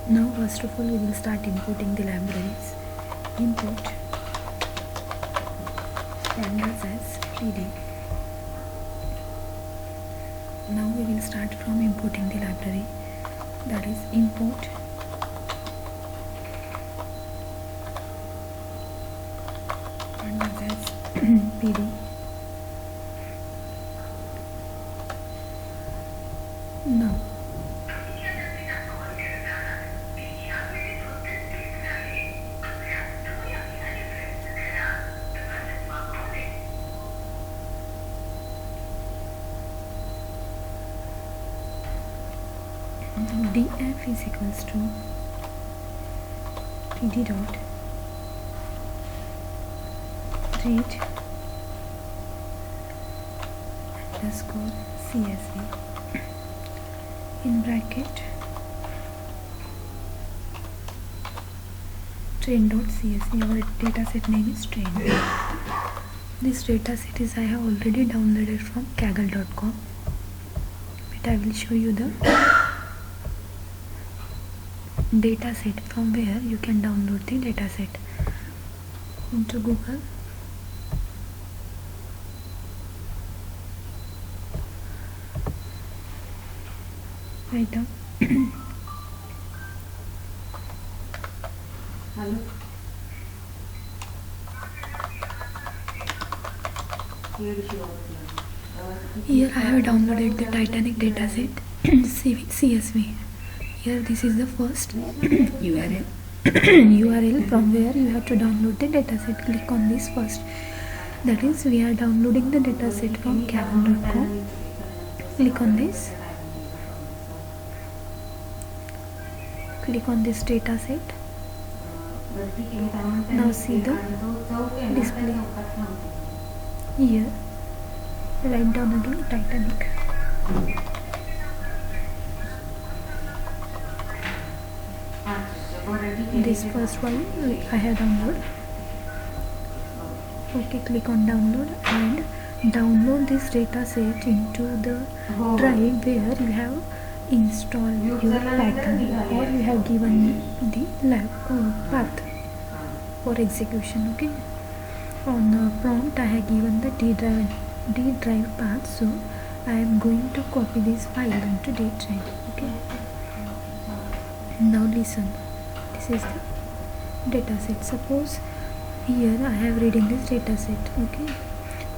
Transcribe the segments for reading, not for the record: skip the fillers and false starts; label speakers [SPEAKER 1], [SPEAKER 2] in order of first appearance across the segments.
[SPEAKER 1] Now first of all we will start importing the libraries. Import pandas as PD. Now we will start from importing the library, that is import pandas as PD. Now df is equals to pd dot read underscore csv in bracket train.csv. Our dataset name is train. This dataset is I have already downloaded from kaggle.com, but I will show you the dataset from where you can download the dataset. Into Google, write down
[SPEAKER 2] Hello.
[SPEAKER 1] Here I have downloaded the Titanic dataset CSV. Here this is the first URL URL from where you have to download the dataset. Click on this first. That is, we are downloading the dataset from kaggle.com. Click on this. Click on this dataset. Now see the display. Here write down again Titanic. This first one I have downloaded. Okay, click on download and download this dataset into the drive where you have installed your Python or you have given the path for execution. Okay, on the prompt I have given the D drive path, so I am going to copy this file into D drive. Okay, now listen, this is the dataset. Suppose here I have reading this dataset. Okay,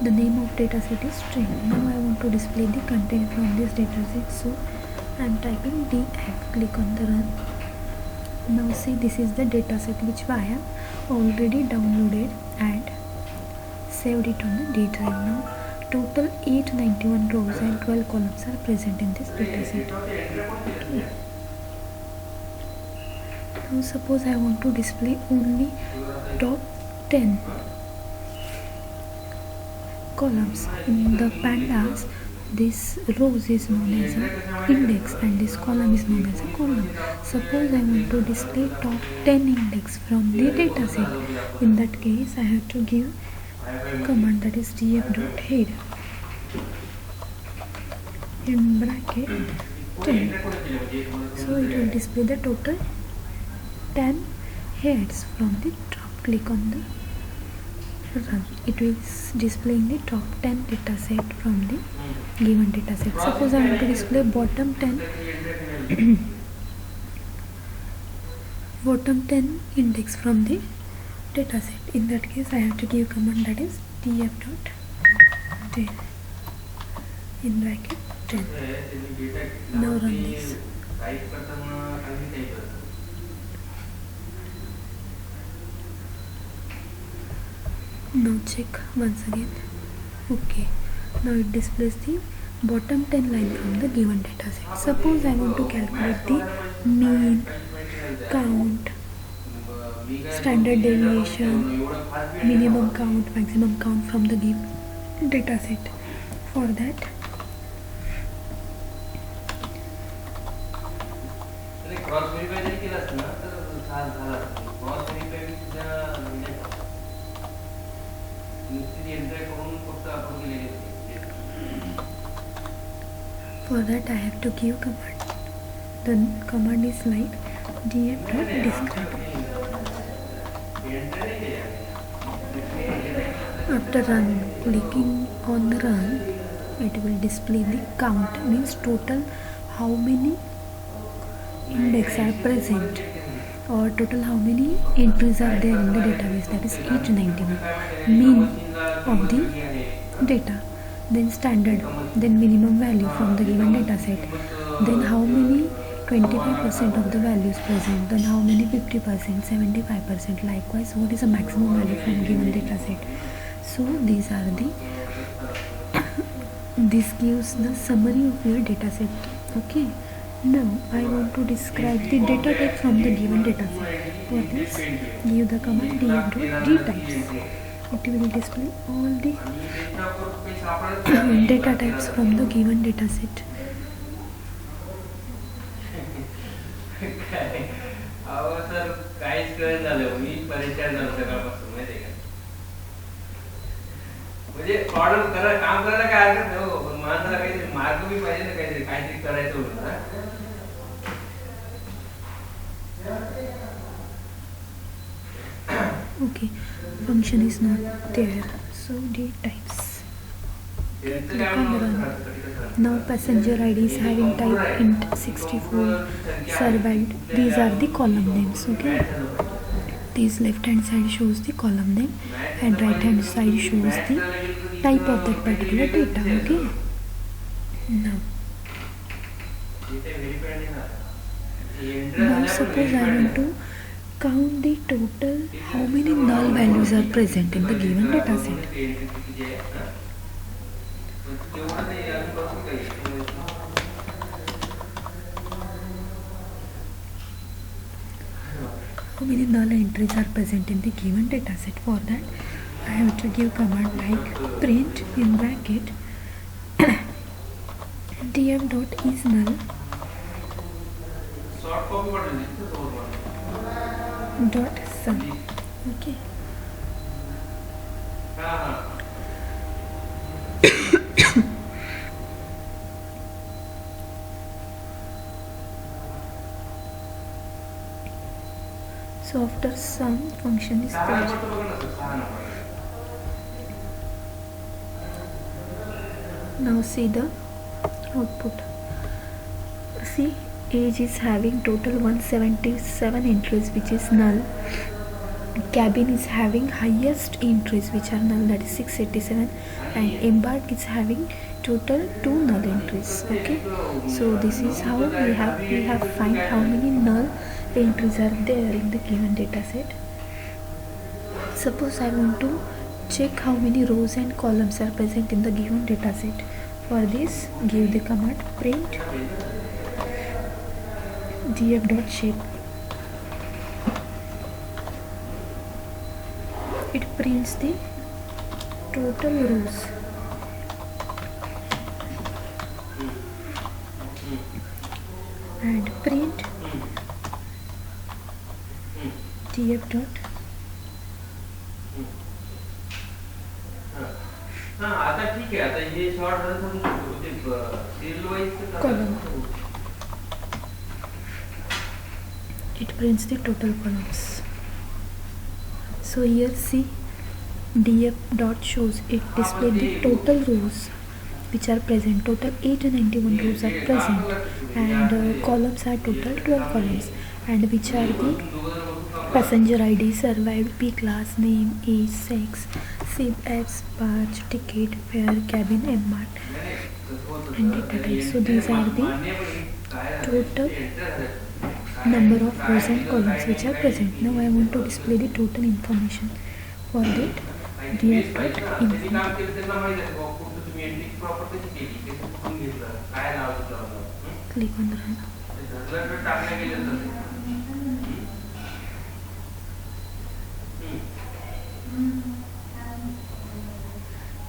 [SPEAKER 1] the name of dataset is string. Now I want to display the content from this dataset, so I am typing df. Click on the run. Now see, this is the dataset which I have already downloaded and saved it on the D drive. Now total 891 rows and 12 columns are present in this dataset. Okay. Now suppose I want to display only top 10 columns. In the pandas, this rows is known as an index and this column is known as a column. Suppose I want to display top 10 index from the dataset. In that case, I have to give command, that is df.head in bracket 10. So it will display the total 10 heads from the top. Click on the run. It is displaying the top 10 dataset from the given dataset. Suppose I want to display bottom 10 bottom 10 index from the dataset. In that case, I have to give command, that is df.10 in bracket 10. Now run this. Now check once again. Okay, now it displays the bottom 10 line from the given dataset. Suppose I want to calculate the mean, count, standard deviation, minimum count, maximum count from the given dataset. For that, I have to give command. The command is like df.describe. After clicking on the run, it will display the count, means total how many index are present, or total how many entries are there in the database, that is 891, mean of the data, then standard, then minimum value from the given data set, then how many 25% of the values present, then how many 50%, 75%, likewise what is the maximum value from given data set. So these are the this gives the summary of your data set. Okay, now I want to describe the data type from the given data set. For this, give the command df.dtypes. It will display all the data types from the given data set.
[SPEAKER 2] म्हणजे order करा, काम करायला काय हरकत नाही हो, पण माणसाला काहीतरी मार्ग बी पाहिजे ना, काहीतरी करायचं होतं ना.
[SPEAKER 1] Okay, function is not there, so dtypes. Click on run. Now passenger ID is having type int 64, survived. These are the column names. Okay, this left hand side shows the column name and right hand side shows the type of that particular data. Okay, now suppose I want to count the total how many null values are present in the given data set. How many null entries are present in the given data set? For that, I have to give command like print in bracket df.isNull dot sum. Okay. So after sum, function is called. Now see the output. See, age is having total 177 entries, which is null. Cabin is having highest entries, which are null, that is 687, and embark is having total 2 null entries. Okay, so this is how we have find how many null entries are there in the given data set. Suppose I want to check how many rows and columns are present in the given data set. For this, give the command print df.shape. It prints the total rows and print df.
[SPEAKER 2] आता ठीक आहे, आता हे short झालं
[SPEAKER 1] column. It prints the total columns. So here see, df dot shows it display the total rows which are present. Total 891 rows are present, and columns are total 12 columns, and which are the passenger ID, survived, P class, name, age, sex, SIB, Fs, barge, ticket, fare, cabin, embarked, and data type. So these are the total number of rows and columns which are present. Now I want to display the total information. For that, df.info. Click on the run.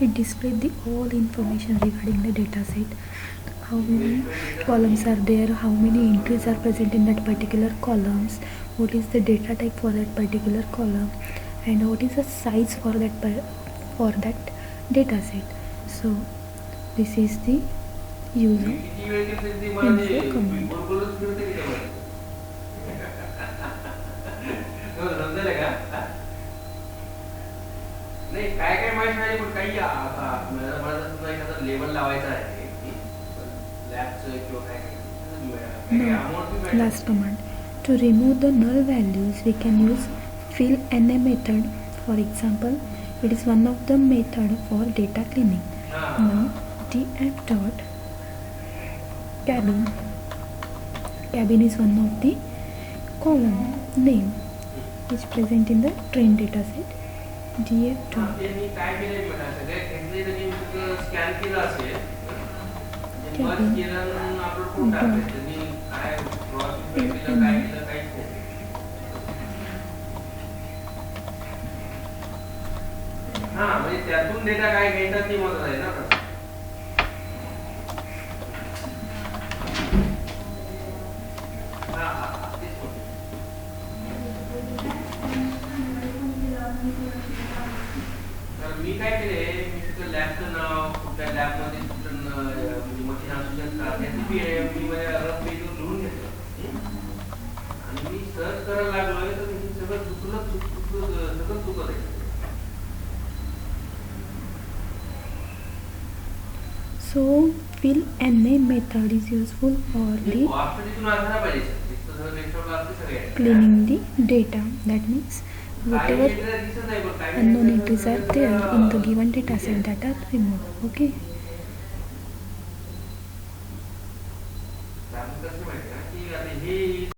[SPEAKER 1] It displayed the all information regarding the data set. How many columns are there, how many entries are present in that particular columns, what is the data type for that particular column, and what is the size for that data set. So this is the use of info command.
[SPEAKER 2] माहित नाही पण काही आता मला जर समजा एखादा label लावायचा आहे लॅबचं किंवा काय
[SPEAKER 1] No. Last command. To remove the null values, we can use fill NA method. For example, it is one of the method for data cleaning. Now, df dot cabin. Cabin is one of the column name which present in the train data set. df dot
[SPEAKER 2] मी काय केलंय मला सगळे घेतले तरी मी scan केलं असेल
[SPEAKER 1] cabin
[SPEAKER 2] केलं upload करून टाकले त्यांनी काय क्रॉस केलं काय केलं काहीच नाही हां म्हणजे त्यातून डेटा काय घ्यायचा ती मदत आहे ना मी काय केले मी तिथं लॅबचं नाव कुठल्या लॅबमध्ये म्हणजे मशीन असू शकतात त्याची मी माझ्या रफ पेजवर लिहून घेतलं आणि मी सर्च करायला लागलोय तर मी सगळं सगळं चुकत आहे
[SPEAKER 1] So fill NA method is useful for the cleaning the data. That means whatever unknown entries are there in the given data set that are removed. Okay.